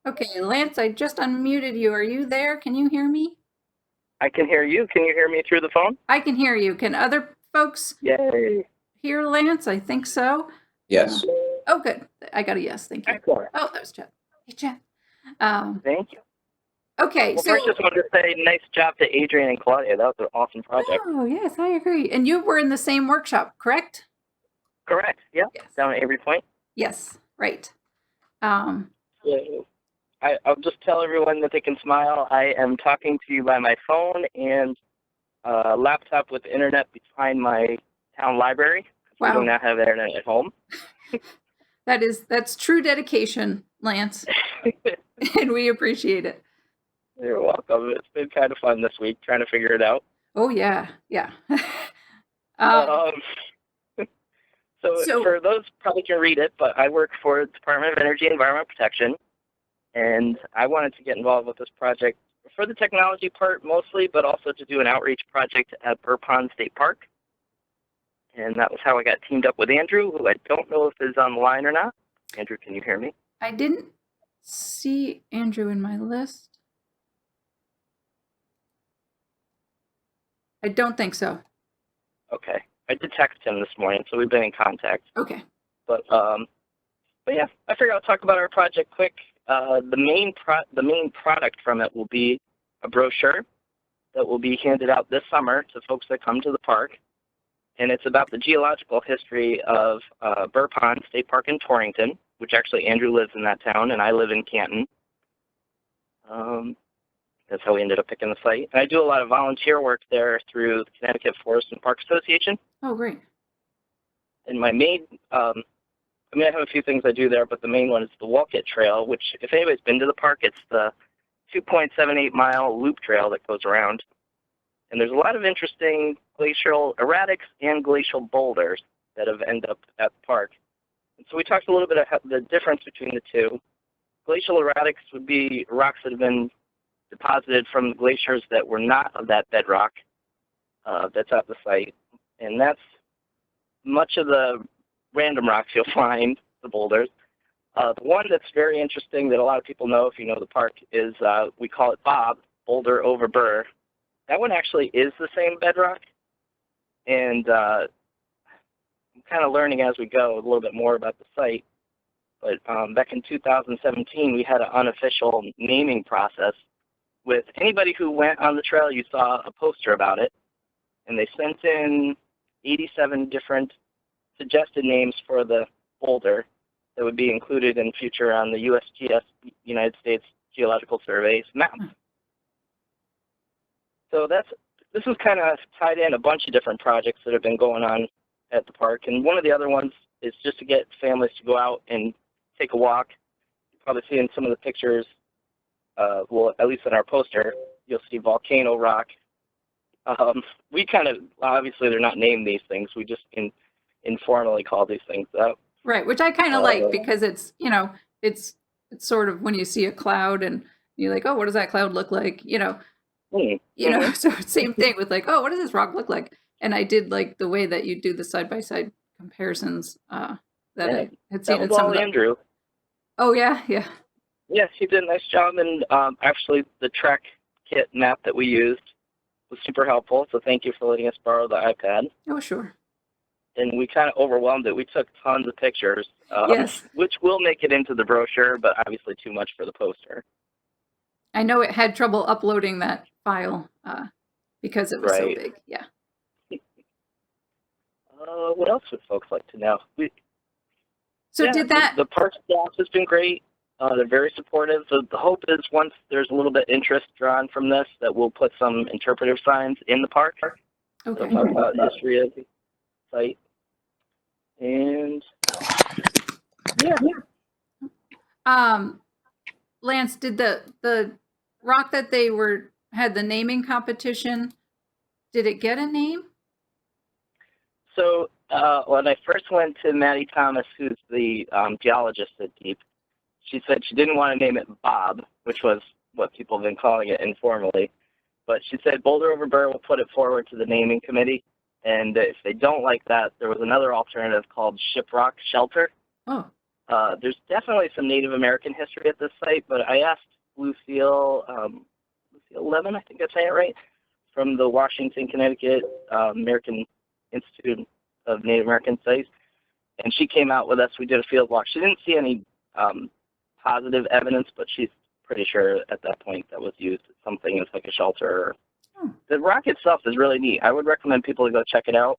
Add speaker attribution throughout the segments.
Speaker 1: Okay, Lance, I just unmuted you. Are you there? Can you hear me?
Speaker 2: I can hear you. Can you hear me through the phone?
Speaker 1: I can hear you. Can other folks
Speaker 2: Yay.
Speaker 1: hear Lance? I think so.
Speaker 3: Yes.
Speaker 1: Oh, good. I got a yes. Thank you.
Speaker 2: Excellent.
Speaker 1: Oh, that was Chad. Hey, Chad.
Speaker 2: Thank you.
Speaker 1: Okay,
Speaker 2: Well,
Speaker 1: so.
Speaker 2: first, just wanted to say nice job to Adrian and Claudia. That was an awesome project.
Speaker 1: Oh, yes, I agree. And you were in the same workshop, correct?
Speaker 2: Correct. Yeah.
Speaker 1: Yes.
Speaker 2: Down at Avery Point.
Speaker 1: Yes, right.
Speaker 2: So I'll just tell everyone that they can smile. I am talking to you by my phone and a laptop with the internet behind my town library.
Speaker 1: Wow.
Speaker 2: We do not have internet at home.
Speaker 1: That's true dedication, Lance. And we appreciate it.
Speaker 2: You're welcome. It's been kind of fun this week trying to figure it out.
Speaker 1: Oh, yeah. Yeah.
Speaker 2: So for those probably can read it, but I work for the Department of Energy and Environmental Protection, and I wanted to get involved with this project for the technology part mostly, but also to do an outreach project at Burr State Park. And that was how I got teamed up with Andrew, who I don't know if is on the line or not. Andrew, can you hear me?
Speaker 1: I didn't see Andrew in my list. I don't think so.
Speaker 2: Okay. I did text him this morning, so we've been in contact.
Speaker 1: Okay.
Speaker 2: But yeah, I figured I'll talk about our project quick. The main product from it will be a brochure that will be handed out this summer to folks that come to the park. And it's about the geological history of Burr State Park in Torrington, which actually Andrew lives in that town, and I live in Canton. That's how we ended up picking the site. And I do a lot of volunteer work there through the Connecticut Forest and Park Association.
Speaker 1: Oh, great.
Speaker 2: And my main, I have a few things I do there, but the main one is the Walk-It Trail, which if anybody's been to the park, it's the 2.78-mile loop trail that goes around. And there's a lot of interesting glacial erratics and glacial boulders that have ended up at the park. And so we talked a little bit about the difference between the two. Glacial erratics would be rocks that have been deposited from the glaciers that were not of that bedrock that's at the site. And that's much of the random rocks you'll find, the boulders. The one that's very interesting that a lot of people know if you know the park is we call it Bob, Boulder over Burr. That one actually is the same bedrock. And I'm kind of learning as we go a little bit more about the site. But back in 2017, we had an unofficial naming process with anybody who went on the trail, you saw a poster about it, and they sent in 87 different suggested names for the boulder that would be included in future on the USGS, United States Geological Survey's map. So this is kind of tied in a bunch of different projects that have been going on at the park, and one of the other ones is just to get families to go out and take a walk. You'll probably see in some of the pictures, well, at least in our poster, you'll see Volcano Rock. We kind of, obviously they're not named these things, we just informally call these things that.
Speaker 1: Right, which I kind of like because it's, it's sort of when you see a cloud and you're like, oh, what does that cloud look like? So same thing with like, oh, what does this rock look like? And I did like the way that you do the side-by-side comparisons I had seen in some of
Speaker 2: Andrew.
Speaker 1: Oh, yeah, yeah.
Speaker 2: Yes, he did a nice job, and actually the Trek kit map that we used was super helpful, so thank you for letting us borrow the iPad.
Speaker 1: Oh, sure.
Speaker 2: And we kind of overwhelmed it. We took tons of pictures,
Speaker 1: yes.
Speaker 2: Which will make it into the brochure, but obviously too much for the poster.
Speaker 1: I know it had trouble uploading that file because it was so big. Yeah.
Speaker 2: What else would folks like to know?
Speaker 1: The
Speaker 2: park staff has been great. They're very supportive. The hope is once there's a little bit interest drawn from this, that we'll put some interpretive signs in the park.
Speaker 1: Okay.
Speaker 2: That'll talk about the history of the site. And
Speaker 1: Lance, did the rock that they had the naming competition, did it get a name?
Speaker 2: So when I first went to Maddie Thomas, who's the geologist at DEEP, she said she didn't want to name it Bob, which was what people have been calling it informally. But she said Boulder over Burr will put it forward to the naming committee. And if they don't like that, there was another alternative called Shiprock Shelter.
Speaker 1: Oh.
Speaker 2: There's definitely some Native American history at this site, but I asked Lucille, Lucille Levin, I think I'm saying it right, from the Washington, Connecticut American Institute of Native American Studies, and she came out with us. We did a field walk. She didn't see any positive evidence, but she's pretty sure at that point that was used as something as like a shelter. The rock itself is really neat. I would recommend people to go check it out.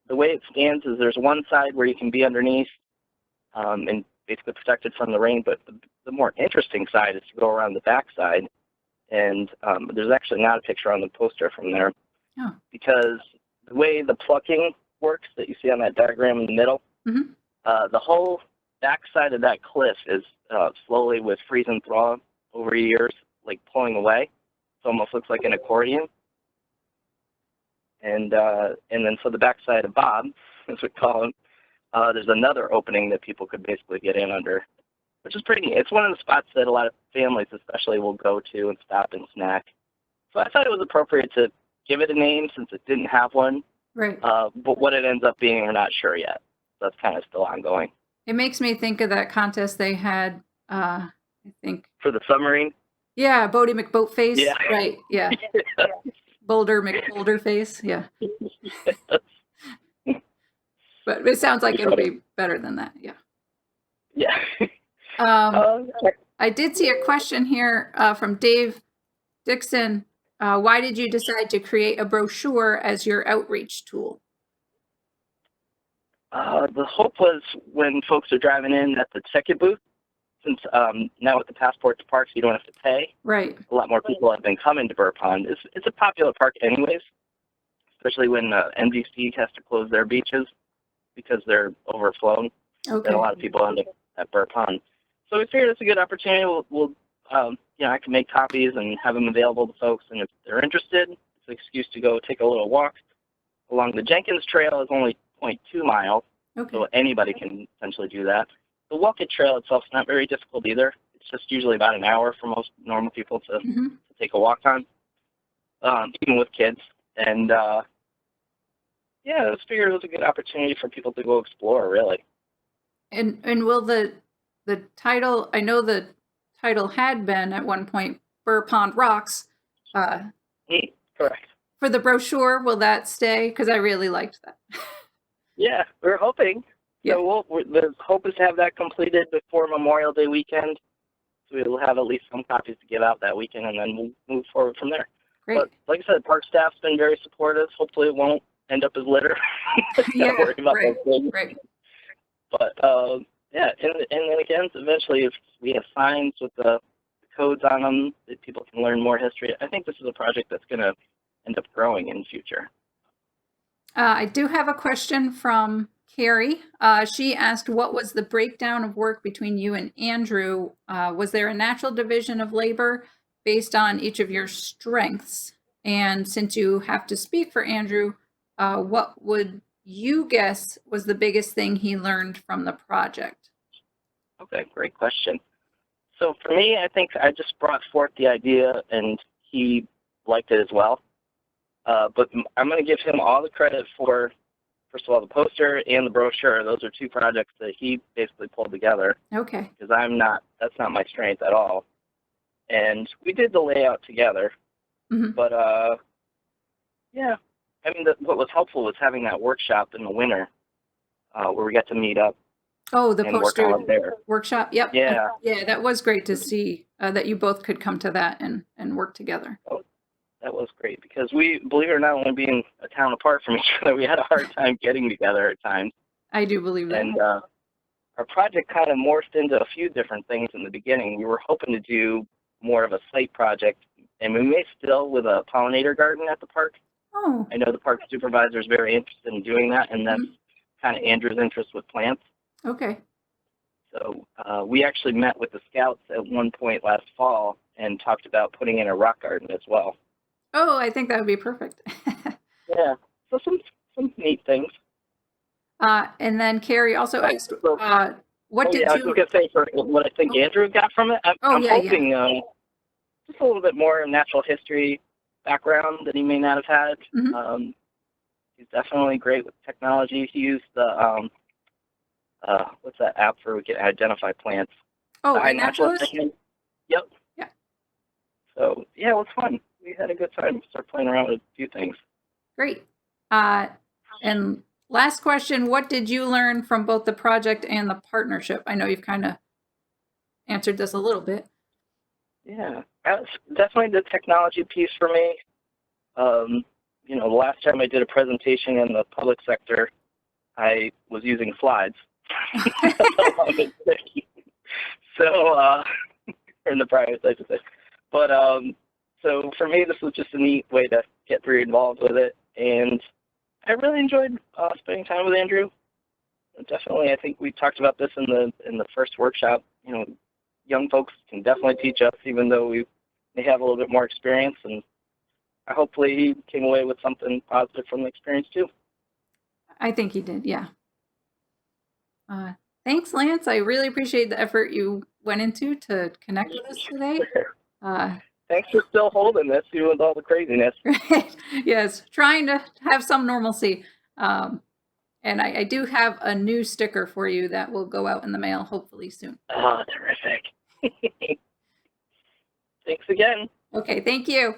Speaker 2: The way it stands is there's one side where you can be underneath and basically protected from the rain, but the more interesting side is to go around the back side, and there's actually not a picture on the poster from there, because the way the plucking works that you see on that diagram in the middle, the whole back side of that cliff is slowly, with freeze and thaw over years, like pulling away. It almost looks like an accordion. And then for the back side of Bob, as we call him, there's another opening that people could basically get in under, which is pretty neat. It's one of the spots that a lot of families especially will go to and stop and snack. So I thought it was appropriate to give it a name since it didn't have one.
Speaker 1: Right.
Speaker 2: But what it ends up being, we're not sure yet. So that's kind of still ongoing.
Speaker 1: It makes me think of that contest they had, I think.
Speaker 2: For the submarine?
Speaker 1: Yeah, Bodie McBoatface.
Speaker 2: Yeah.
Speaker 1: Right, yeah. Boulder McBoulderface, yeah. But it sounds like it'll be better than that, yeah.
Speaker 2: Yeah.
Speaker 1: I did see a question here from Dave Dixon. Why did you decide to create a brochure as your outreach tool?
Speaker 2: The hope was when folks are driving in at the ticket booth, since now with the passport to parks, you don't have to pay.
Speaker 1: Right.
Speaker 2: A lot more people have been coming to Burr Pond. It's a popular park anyways, especially when NBC has to close their beaches because they're overflown.
Speaker 1: Okay.
Speaker 2: And a lot of people end up at Burr Pond. So we figured it's a good opportunity. We'll I can make copies and have them available to folks, and if they're interested, it's an excuse to go take a little walk along the Jenkins Trail. Is only 0.2 miles, so anybody can essentially do that. The Walk-It Trail itself is not very difficult either. It's just usually about an hour for most normal people to take a walk on, even with kids. And I just figured it was a good opportunity for people to go explore, really.
Speaker 1: And will the title? I know the title had been at one point Burr Pond Rocks.
Speaker 2: Correct.
Speaker 1: For the brochure, will that stay? Because I really liked that.
Speaker 2: Yeah, we're hoping.
Speaker 1: Yeah.
Speaker 2: So the hope is to have that completed before Memorial Day weekend. So we'll have at least some copies to give out that weekend, and then we'll move forward from there.
Speaker 1: Great.
Speaker 2: But like I said, park staff's been very supportive. Hopefully it won't end up as litter. Not worried about those things.
Speaker 1: Right.
Speaker 2: But and then again, eventually if we have signs with the codes on them that people can learn more history, I think this is a project that's going to end up growing in the future.
Speaker 1: I do have a question from Carrie. She asked, what was the breakdown of work between you and Andrew? Was there a natural division of labor based on each of your strengths? And since you have to speak for Andrew, what would you guess was the biggest thing he learned from the project? Okay,
Speaker 2: great question. So for me, I think I just brought forth the idea and he liked it as well. But I'm going to give him all the credit for, first of all, the poster and the brochure. Those are two projects that he basically pulled together.
Speaker 1: Okay.
Speaker 2: Because that's not my strength at all. And we did the layout together. But, I mean, what was helpful was having that workshop in the winter where we got to meet up.
Speaker 1: Oh, the poster workshop. Yep.
Speaker 2: Yeah.
Speaker 1: Yeah, that was great to see that you both could come to that and work together.
Speaker 2: Oh, that was great because we, believe it or not, only being a town apart from each other, we had a hard time getting together at times.
Speaker 1: I do believe that.
Speaker 2: And our project kind of morphed into a few different things in the beginning. We were hoping to do more of a site project, and we may still with a pollinator garden at the park.
Speaker 1: Oh.
Speaker 2: I know the park supervisor is very interested in doing that, and that's kind of Andrew's interest with plants.
Speaker 1: Okay.
Speaker 2: So we actually met with the scouts at one point last fall and talked about putting in a rock garden as well.
Speaker 1: Oh, I think that would be perfect.
Speaker 2: Yeah, so some neat things.
Speaker 1: And then Carrie also asked, what did you...
Speaker 2: I was going to say for what I think Andrew got from it. I'm hoping just a little bit more natural history background that he may not have had. He's definitely great with technology. He used the what's that app where we can identify plants?
Speaker 1: Oh,
Speaker 2: I
Speaker 1: Annapolis?
Speaker 2: Yep.
Speaker 1: Yeah.
Speaker 2: So yeah, it was fun. We had a good time. Started playing around with a few things.
Speaker 1: Great. And last question, what did you learn from both the project and the partnership? I know you've kind of answered this a little bit.
Speaker 2: Yeah, that's definitely the technology piece for me. You know, the last time I did a presentation in the public sector, I was using slides. So, in the private, I should say. But so for me, this was just a neat way to get very involved with it, and I really enjoyed spending time with Andrew. Definitely, I think we talked about this in the first workshop. You know, young folks can definitely teach us, even though we may have a little bit more experience, and hopefully he came away with something positive from the experience too.
Speaker 1: I think he did, yeah. Thanks, Lance. I really appreciate the effort you went into to connect with us today.
Speaker 2: Thanks for still holding this, even with all the craziness.
Speaker 1: Yes, trying to have some normalcy. And I do have a new sticker for you that will go out in the mail hopefully soon.
Speaker 2: Oh, terrific. Thanks again.
Speaker 1: Okay, thank you.